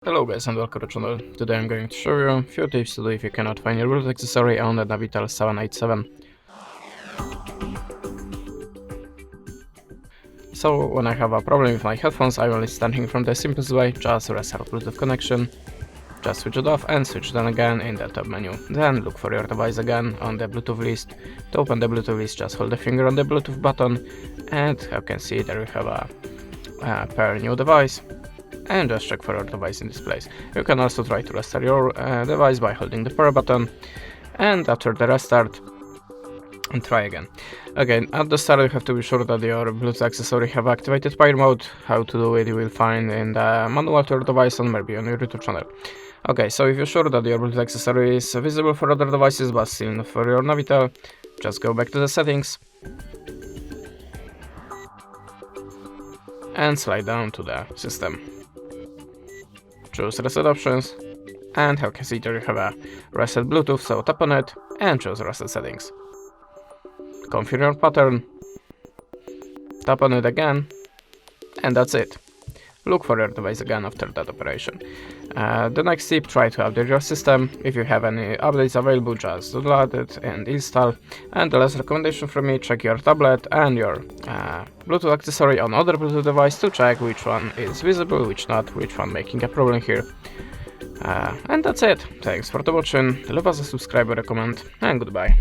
Hello guys and welcome to the channel. Today I'm going to show you a few tips to do if you cannot find your Bluetooth accessory on the NAVITEL 787. So when I have a problem with my headphones, I will list anything from the simplest way: just restart Bluetooth connection, just switch it off and switch it on again in the top menu. Then look for your device again on the Bluetooth list. To open the Bluetooth list, just hold the finger on the Bluetooth button, and you can see there we have a pair new device. And just check for your device in this place. You can also try to restart your device by holding the power button, and after the restart, and try again. Again, at the start you have to be sure that your Bluetooth accessory have activated pair mode. How to do it you will find in the manual to your device and maybe on your YouTube channel. Okay, so if you're sure that your Bluetooth accessory is visible for other devices but still not for your NAVITEL, just go back to the settings and slide down to the system. Choose reset options, and how you can see there you have a reset Bluetooth, so tap on it and choose reset settings. Confirm your pattern, tap on it again, and that's it. Look for your device again after that operation. The next tip, try to update your system. If you have any updates available, just download it and install. And the last recommendation from me, check your tablet and your Bluetooth accessory on other Bluetooth device to check which one is visible, which not, which one making a problem here. And that's it. Thanks for watching. Leave us a subscribe or a comment, and goodbye.